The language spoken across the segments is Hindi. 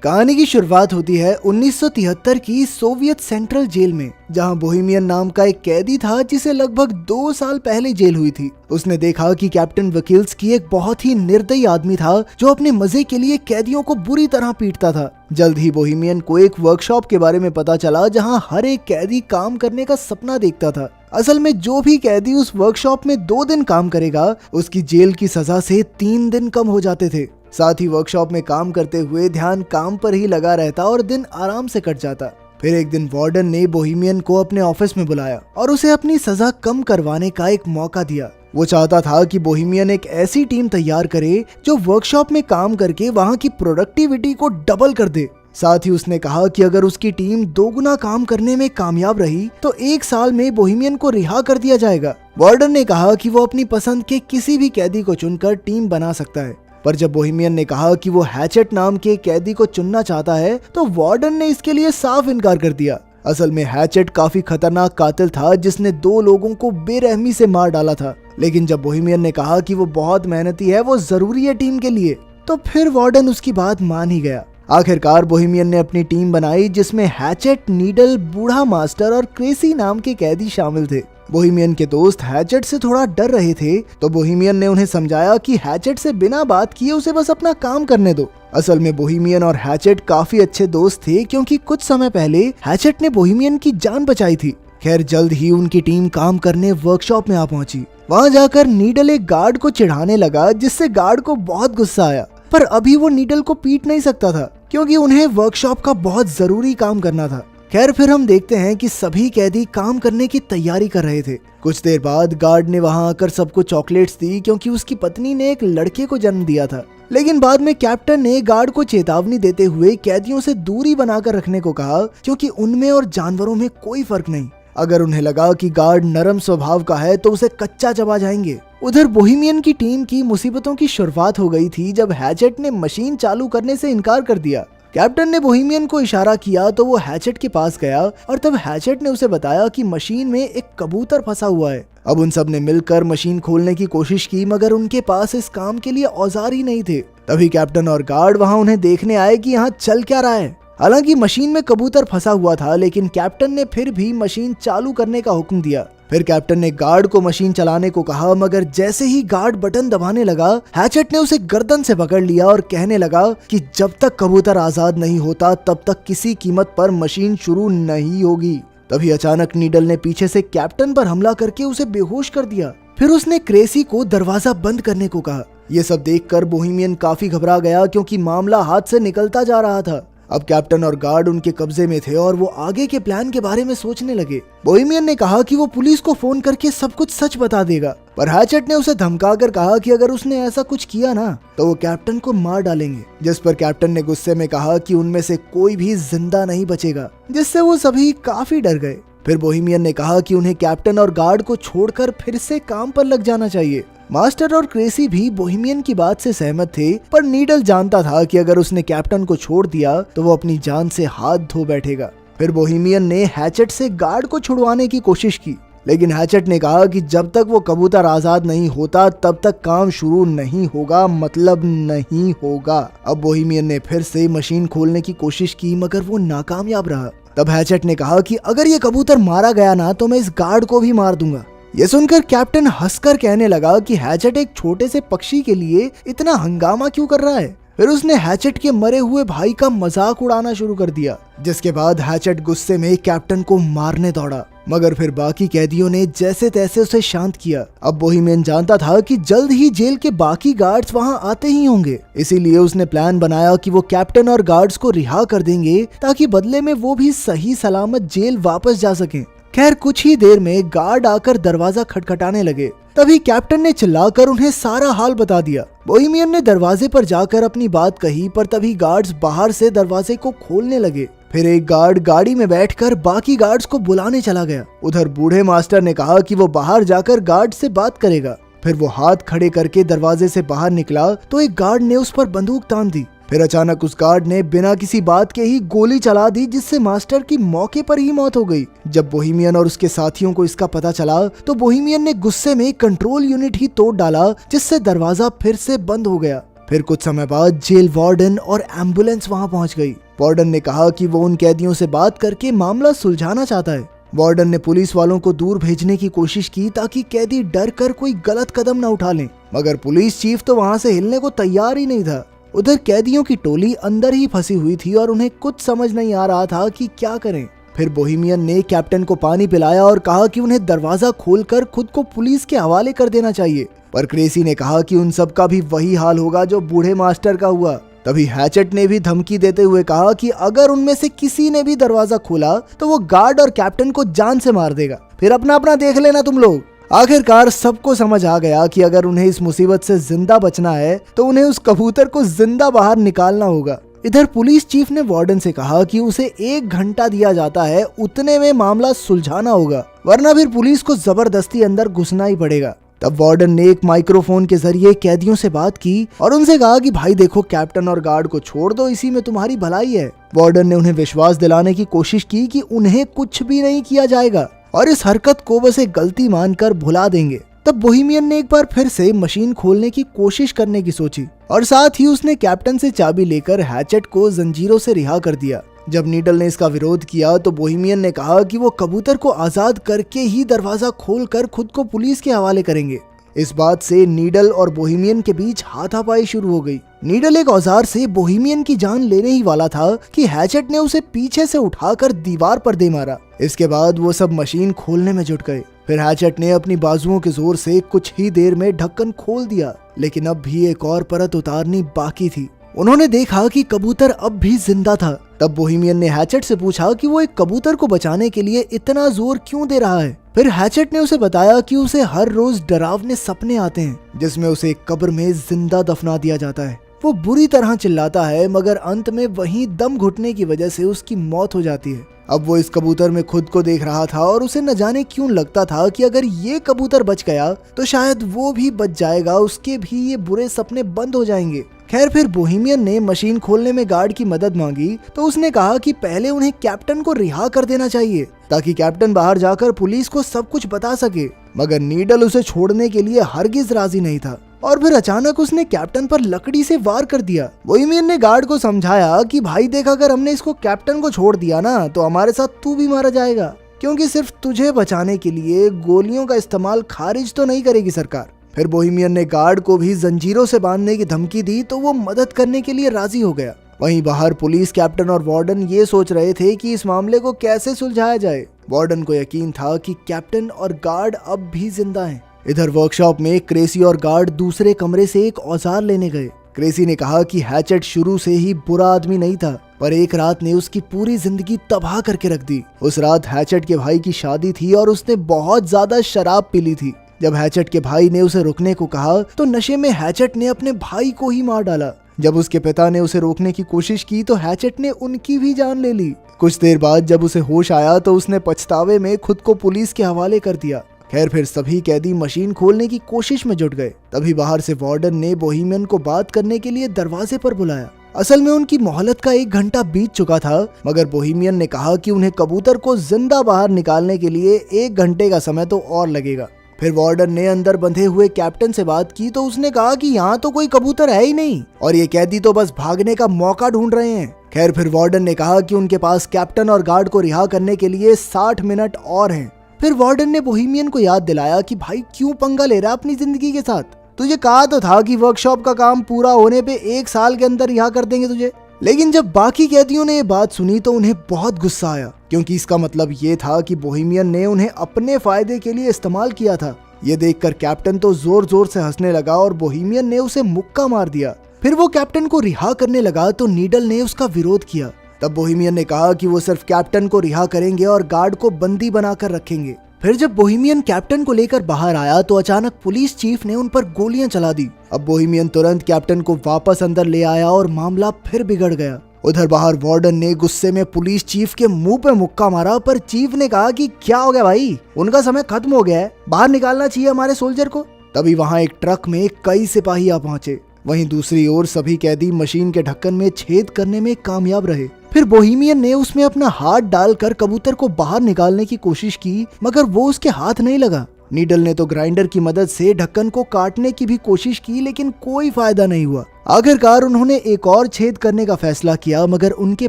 कहानी की शुरुआत होती है 1973 की सोवियत सेंट्रल जेल में, जहां बोहेमियन नाम का एक कैदी था जिसे लगभग 2 साल पहले जेल हुई थी। उसने देखा कि कैप्टन वकील्स्की एक बहुत ही निर्दयी आदमी था जो अपने मजे के लिए कैदियों को बुरी तरह पीटता था। जल्द ही बोहेमियन को एक वर्कशॉप के बारे में पता चला जहां हर एक कैदी काम करने का सपना देखता था। असल में जो भी कैदी उस वर्कशॉप में 2 दिन काम करेगा उसकी जेल की सजा से 3 दिन कम हो जाते थे। साथ ही वर्कशॉप में काम करते हुए ध्यान काम पर ही लगा रहता और दिन आराम से कट जाता। फिर एक दिन वार्डन ने बोहेमियन को अपने ऑफिस में बुलाया और उसे अपनी सजा कम करवाने का एक मौका दिया। वो चाहता था कि बोहेमियन एक ऐसी टीम तैयार करे जो वर्कशॉप में काम करके वहाँ की प्रोडक्टिविटी को डबल कर दे। साथ ही उसने कहा कि अगर उसकी टीम 2 गुना काम करने में कामयाब रही तो 1 साल में बोहेमियन को रिहा कर दिया जाएगा। वार्डन ने कहा कि वो अपनी पसंद के किसी भी कैदी को चुनकर टीम बना सकता है, पर जब बोहेमियन ने कहा कि वो हैचेट नाम के कैदी को चुनना चाहता है तो वार्डन ने इसके लिए साफ इनकार कर दिया। असल में हैचेट काफी खतरनाक कातिल था जिसने 2 लोगों को बेरहमी से मार डाला था। लेकिन जब बोहेमियन ने कहा कि वो बहुत मेहनती है, वो जरूरी है टीम के लिए, तो फिर वार्डन उसकी बात मान ही गया। आखिरकार बोहेमियन ने अपनी टीम बनाई जिसमें हैचेट, नीडल, बूढ़ा मास्टर और क्रेसी नाम के कैदी शामिल थे। बोहेमियन के दोस्त हैचेट से थोड़ा डर रहे थे तो बोहेमियन ने उन्हें समझाया कि हैचेट से बिना बात किए उसे बस अपना काम करने दो। असल में बोहेमियन और हैचेट काफी अच्छे दोस्त थे क्योंकि कुछ समय पहले हैचेट ने बोहेमियन की जान बचाई थी। खैर जल्द ही उनकी टीम काम करने वर्कशॉप में आ पहुंची। वहां जाकर नीडल एक गार्ड को चिढ़ाने लगा जिससे गार्ड को बहुत गुस्सा आया, पर अभी वो नीडल को पीट नहीं सकता था क्योंकि उन्हें वर्कशॉप का बहुत जरूरी काम करना था। खैर फिर हम देखते हैं कि सभी कैदी काम करने की तैयारी कर रहे थे। कुछ देर बाद गार्ड ने वहां आकर सबको चॉकलेट्स दी क्योंकि उसकी पत्नी ने एक लड़के को जन्म दिया था। लेकिन बाद में कैप्टन ने गार्ड को चेतावनी देते हुए कैदियों से दूरी बनाकर रखने को कहा क्योंकि उनमें और जानवरों में कोई फर्क नहीं। अगर उन्हें लगा कि गार्ड नरम स्वभाव का है तो उसे कच्चा चबा जाएंगे। उधर बोहेमियन की टीम की मुसीबतों की शुरुआत हो गई थी जब हैचेट ने मशीन चालू करने से इनकार कर दिया। कैप्टन ने बोहेमियन को इशारा किया तो वो हैचेट के पास गया और तब हैचेट ने उसे बताया कि मशीन में एक कबूतर फंसा हुआ है। अब उन सब ने मिलकर मशीन खोलने की कोशिश की मगर उनके पास इस काम के लिए औजार ही नहीं थे। तभी कैप्टन और गार्ड वहां उन्हें देखने आए कि यहाँ चल क्या रहा है। हालांकि मशीन में कबूतर फंसा हुआ था लेकिन कैप्टन ने फिर भी मशीन चालू करने का हुक्म दिया। फिर कैप्टन ने गार्ड को मशीन चलाने को कहा मगर जैसे ही गार्ड बटन दबाने लगा हैचेट ने उसे गर्दन से पकड़ लिया और कहने लगा कि जब तक कबूतर आजाद नहीं होता तब तक किसी कीमत पर मशीन शुरू नहीं होगी। तभी अचानक नीडल ने पीछे से कैप्टन पर हमला करके उसे बेहोश कर दिया। फिर उसने क्रेसी को दरवाजा बंद करने को कहा। ये सब देखकर बोहेमियन काफी घबरा गया क्योंकि मामला हाथ से निकलता जा रहा था। अब कैप्टन और गार्ड उनके कब्जे में थे और वो आगे के प्लान के बारे में सोचने लगे। बोहेमियन ने कहा कि वो पुलिस को फोन करके सब कुछ सच बता देगा, पर हैचेट ने उसे धमकाकर कहा कि अगर उसने ऐसा कुछ किया ना तो वो कैप्टन को मार डालेंगे। जिस पर कैप्टन ने गुस्से में कहा कि उनमें से कोई भी जिंदा नहीं बचेगा, जिससे वो सभी काफी डर गए। फिर बोहेमियन ने कहा कि उन्हें कैप्टन और गार्ड को छोड़कर फिर से काम पर लग जाना चाहिए। मास्टर और क्रेसी भी बोहेमियन की बात से सहमत थे, पर नीडल जानता था कि अगर उसने कैप्टन को छोड़ दिया तो वो अपनी जान से हाथ धो बैठेगा। फिर बोहेमियन ने हैचेट से गार्ड को छुड़वाने की कोशिश की, लेकिन हैचेट ने कहा कि जब तक वो कबूतर आजाद नहीं होता तब तक काम शुरू नहीं होगा, मतलब नहीं होगा। अब बोहेमियन ने फिर से मशीन खोलने की कोशिश की मगर वो नाकामयाब रहा। तब हैचेट ने कहा कि अगर ये कबूतर मारा गया ना तो मैं इस गार्ड को भी मार दूंगा। ये सुनकर कैप्टन हंसकर कहने लगा कि हैचेट एक छोटे से पक्षी के लिए इतना हंगामा क्यों कर रहा है। फिर उसने हैचेट के मरे हुए भाई का मजाक उड़ाना शुरू कर दिया, जिसके बाद हैचेट गुस्से में कैप्टन को मारने दौड़ा, मगर फिर बाकी कैदियों ने जैसे तैसे उसे शांत किया। अब बोहेमियन जानता था कि जल्द ही जेल के बाकी गार्ड्स वहां आते ही होंगे, इसीलिए उसने प्लान बनाया कि वो कैप्टन और गार्ड्स को रिहा कर देंगे ताकि बदले में वो भी सही सलामत जेल वापस जा सकें। खैर कुछ ही देर में गार्ड आकर दरवाजा खटखटाने लगे। तभी कैप्टन ने चिल्लाकर उन्हें सारा हाल बता दिया। बोहेमियन ने दरवाजे पर जाकर अपनी बात कही, पर तभी गार्ड्स बाहर से दरवाजे को खोलने लगे। फिर एक गार्ड गाड़ी में बैठकर बाकी गार्ड्स को बुलाने चला गया। उधर बूढ़े मास्टर ने कहा कि वो बाहर जाकर गार्ड से बात करेगा। फिर वो हाथ खड़े करके दरवाजे से बाहर निकला तो एक गार्ड ने उस पर बंदूक तान दी। फिर अचानक उस गार्ड ने बिना किसी बात के ही गोली चला दी, जिससे मास्टर की मौके पर ही मौत हो गई। जब बोहेमियन और उसके साथियों को इसका पता चला तो बोहेमियन ने गुस्से में कंट्रोल यूनिट ही तोड़ डाला, जिससे दरवाजा फिर से बंद हो गया। फिर कुछ समय बाद जेल वार्डन और एम्बुलेंस वहां पहुंच गई। वार्डन ने कहा कि वो उन कैदियों से बात करके मामला सुलझाना चाहता है। वार्डन ने पुलिस वालों को दूर भेजने की कोशिश की ताकि कैदी डर कर कोई गलत कदम न उठा लें, मगर पुलिस चीफ तो वहां से हिलने को तैयार ही नहीं था। उधर कैदियों की टोली अंदर ही फंसी हुई थी और उन्हें कुछ समझ नहीं आ रहा था कि क्या करें। फिर बोहेमियन ने कैप्टन को पानी पिलाया और कहा कि उन्हें दरवाजा खोलकर खुद को पुलिस के हवाले कर देना चाहिए, पर क्रेसी ने कहा कि उन सब का भी वही हाल होगा जो बूढ़े मास्टर का हुआ। तभी हैचेट ने भी धमकी देते हुए कहा कि अगर उनमें से किसी ने भी दरवाजा खोला तो वो गार्ड और कैप्टन को जान से मार देगा, फिर अपना अपना देख लेना तुम लोग। आखिरकार सबको समझ आ गया कि अगर उन्हें इस मुसीबत से जिंदा बचना है तो उन्हें उस कबूतर को जिंदा बाहर निकालना होगा। इधर पुलिस चीफ ने वार्डन से कहा कि उसे 1 घंटा दिया जाता है, उतने में मामला सुलझाना होगा, वरना फिर पुलिस को जबरदस्ती अंदर घुसना ही पड़ेगा। तब वार्डन ने एक माइक्रोफोन के जरिए कैदियों से बात की और उनसे कहा कि भाई देखो, कैप्टन और गार्ड को छोड़ दो, इसी में तुम्हारी भलाई है। वार्डन ने उन्हें विश्वास दिलाने की कोशिश की कि उन्हें कुछ भी नहीं किया जाएगा और इस हरकत को बस एक गलती मानकर भुला देंगे। तब बोहेमियन ने एक बार फिर से मशीन खोलने की कोशिश करने की सोची और साथ ही उसने कैप्टन से चाबी लेकर हैचेट को जंजीरों से रिहा कर दिया। जब नीडल ने इसका विरोध किया तो बोहेमियन ने कहा कि वो कबूतर को आजाद करके ही दरवाजा खोलकर खुद को पुलिस के हवाले करेंगे। इस बात से नीडल और बोहेमियन के बीच हाथापाई शुरू हो गई। नीडल एक औजार से बोहेमियन की जान लेने ही वाला था कि हैचेट ने उसे पीछे से उठाकर दीवार पर दे मारा। इसके बाद वो सब मशीन खोलने में जुट गए। फिर हैचेट ने अपनी बाजुओं के जोर से कुछ ही देर में ढक्कन खोल दिया, लेकिन अब भी एक और परत उतारनी बाकी थी। उन्होंने देखा कि कबूतर अब भी जिंदा था। तब बोहेमियन ने हैचेट से पूछा कि वो एक कबूतर को बचाने के लिए इतना जोर क्यों दे रहा है। फिर हैचेट ने उसे बताया कि उसे हर रोज डरावने सपने आते हैं जिसमें उसे एक कब्र में जिंदा दफना दिया जाता है। वो बुरी तरह चिल्लाता है, मगर अंत में वहीं दम घुटने की वजह से उसकी मौत हो जाती है। अब वो इस कबूतर में खुद को देख रहा था और उसे न जाने क्यों लगता था कि अगर ये कबूतर बच गया तो शायद वो भी बच जाएगा, उसके भी ये बुरे सपने बंद हो जाएंगे। खैर, फिर बोहेमियन ने मशीन खोलने में गार्ड की मदद मांगी तो उसने कहा कि पहले उन्हें कैप्टन को रिहा कर देना चाहिए ताकि कैप्टन बाहर जाकर पुलिस को सब कुछ बता सके, मगर नीडल उसे छोड़ने के लिए हरगिज राजी नहीं था। और फिर अचानक उसने कैप्टन पर लकड़ी से वार कर दिया। बोहेमियन ने गार्ड को समझाया कि भाई देख, अगर हमने इसको कैप्टन को छोड़ दिया ना तो हमारे साथ तू भी मारा जाएगा, क्योंकि सिर्फ तुझे बचाने के लिए गोलियों का इस्तेमाल खारिज तो नहीं करेगी सरकार। फिर बोहेमियन ने गार्ड को भी जंजीरों से बांधने की धमकी दी तो वो मदद करने के लिए राजी हो गया। वहीं बाहर पुलिस, कैप्टन और वार्डन ये सोच रहे थे कि इस मामले को कैसे सुलझाया जाए। वार्डन को यकीन था कि कैप्टन और गार्ड अब भी जिंदा हैं। इधर वर्कशॉप में क्रेसी और गार्ड दूसरे कमरे से एक औजार लेने गए। क्रेसी ने कहा कि हैचेट शुरू से ही बुरा आदमी नहीं था, पर एक रात ने उसकी पूरी जिंदगी तबाह करके रख दी। उस रात हैचेट के भाई की शादी थी और उसने बहुत ज्यादा शराब पी ली थी। जब हैचेट के भाई ने उसे रुकने को कहा तो नशे में हैचेट ने अपने भाई को ही मार डाला। जब उसके पिता ने उसे रोकने की कोशिश की तो हैचेट ने उनकी भी जान ले ली। कुछ देर बाद जब उसे होश आया तो उसने पछतावे में खुद को पुलिस के हवाले कर दिया। खैर, फिर सभी कैदी मशीन खोलने की कोशिश में जुट गए। तभी बाहर से वार्डन ने बोहेमियन को बात करने के लिए दरवाजे पर बुलाया। असल में उनकी मोहलत का 1 घंटा बीत चुका था, मगर बोहेमियन ने कहा कि उन्हें कबूतर को जिंदा बाहर निकालने के लिए 1 घंटे का समय तो और लगेगा। फिर वार्डन ने अंदर बंधे हुए कैप्टन से बात की तो उसने कहा कि यहाँ तो कोई कबूतर है ही नहीं और ये कैदी तो बस भागने का मौका ढूंढ रहे हैं। खैर, फिर वार्डन ने कहा कि उनके पास कैप्टन और गार्ड को रिहा करने के लिए 60 मिनट और हैं। फिर वार्डन ने बोहेमियन को याद दिलाया कि भाई क्यों पंगा ले रहा है अपनी जिंदगी के साथ, तुझे कहा तो था कि वर्कशॉप का काम पूरा होने पे 1 साल के अंदर रिहा कर देंगे तुझे। लेकिन जब बाकी कैदियों ने ये बात सुनी तो उन्हें बहुत गुस्सा आया, क्योंकि इसका मतलब ये था कि बोहेमियन ने उन्हें अपने फायदे के लिए इस्तेमाल किया था। ये देखकर कैप्टन तो जोर जोर से हंसने लगा और बोहेमियन ने उसे मुक्का मार दिया। फिर वो कैप्टन को रिहा करने लगा तो नीडल ने उसका विरोध किया। तब बोहेमियन ने कहा कि वो सिर्फ कैप्टन को रिहा करेंगे और गार्ड को बंदी बनाकर रखेंगे। फिर जब बोहेमियन कैप्टन को लेकर बाहर आया तो अचानक पुलिस चीफ ने उन पर गोलियां चला दी। अब बोहेमियन तुरंत कैप्टन को वापस अंदर ले आया और मामला फिर बिगड़ गया। उधर बाहर वार्डन ने गुस्से में पुलिस चीफ के मुंह पे मुक्का मारा, पर चीफ ने कहा कि क्या हो गया भाई, उनका समय खत्म हो गया है, बाहर निकालना चाहिए हमारे सोल्जर को। तभी वहां एक ट्रक में कई सिपाही आ पहुंचे। वहीं दूसरी ओर सभी कैदी मशीन के ढक्कन में छेद करने में कामयाब रहे। फिर बोहेमियन ने उसमें अपना हाथ डालकर कबूतर को बाहर निकालने की कोशिश की, मगर वो उसके हाथ नहीं लगा। नीडल ने तो ग्राइंडर की मदद से ढक्कन को काटने की भी कोशिश की, लेकिन कोई फायदा नहीं हुआ। आखिरकार उन्होंने एक और छेद करने का फैसला किया, मगर उनके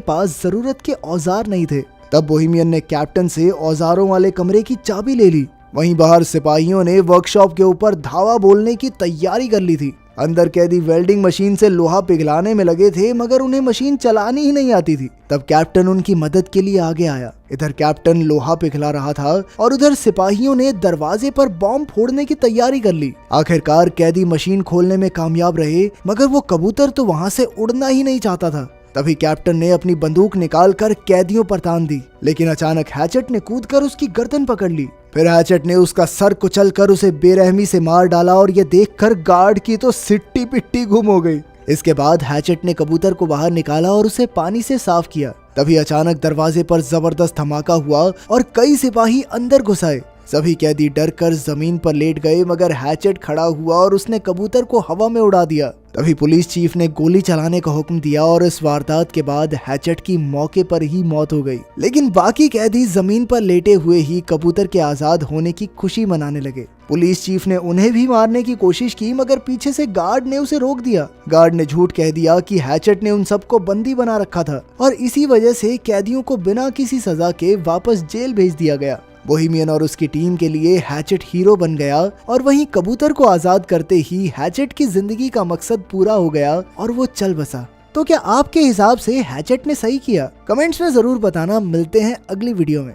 पास जरूरत के औजार नहीं थे। तब बोहेमियन ने कैप्टन से औजारों वाले कमरे की चाबी ले ली। वहीं बाहर सिपाहियों ने वर्कशॉप के ऊपर धावा बोलने की तैयारी कर ली थी। अंदर कैदी वेल्डिंग मशीन से लोहा पिघलाने में लगे थे, मगर उन्हें मशीन चलानी ही नहीं आती थी। तब कैप्टन उनकी मदद के लिए आगे आया। इधर कैप्टन लोहा पिघला रहा था और उधर सिपाहियों ने दरवाजे पर बॉम्ब फोड़ने की तैयारी कर ली। आखिरकार कैदी मशीन खोलने में कामयाब रहे, मगर वो कबूतर तो वहाँ से उड़ना ही नहीं चाहता था। तभी कैप्टन ने अपनी बंदूक निकालकर कैदियों पर तान दी, लेकिन अचानक हैचेट ने कूदकर उसकी गर्दन पकड़ ली। फिर हैचेट ने उसका सर कुचलकर उसे बेरहमी से मार डाला और ये देखकर गार्ड की तो सिट्टी पिट्टी गुम हो गई। इसके बाद हैचेट ने कबूतर को बाहर निकाला और उसे पानी से साफ किया। तभी अचानक दरवाजे पर जबरदस्त धमाका हुआ और कई सिपाही अंदर घुस आए। सभी कैदी डरकर जमीन पर लेट गए, मगर हैचेट खड़ा हुआ और उसने कबूतर को हवा में उड़ा दिया। तभी पुलिस चीफ ने गोली चलाने का हुक्म दिया और इस वारदात के बाद हैचेट की मौके पर ही मौत हो गई। लेकिन बाकी कैदी जमीन पर लेटे हुए ही कबूतर के आजाद होने की खुशी मनाने लगे। पुलिस चीफ ने उन्हें भी मारने की कोशिश की, मगर पीछे से गार्ड ने उसे रोक दिया। गार्ड ने झूठ कह दिया कि हैचेट ने उन सबको बंदी बना रखा था और इसी वजह से कैदियों को बिना किसी सजा के वापस जेल भेज दिया गया। बोहेमियन और उसकी टीम के लिए हैचेट हीरो बन गया और वहीं कबूतर को आजाद करते ही हैचेट की जिंदगी का मकसद पूरा हो गया और वो चल बसा। तो क्या आपके हिसाब से हैचेट ने सही किया? कमेंट्स में जरूर बताना। मिलते हैं अगली वीडियो में।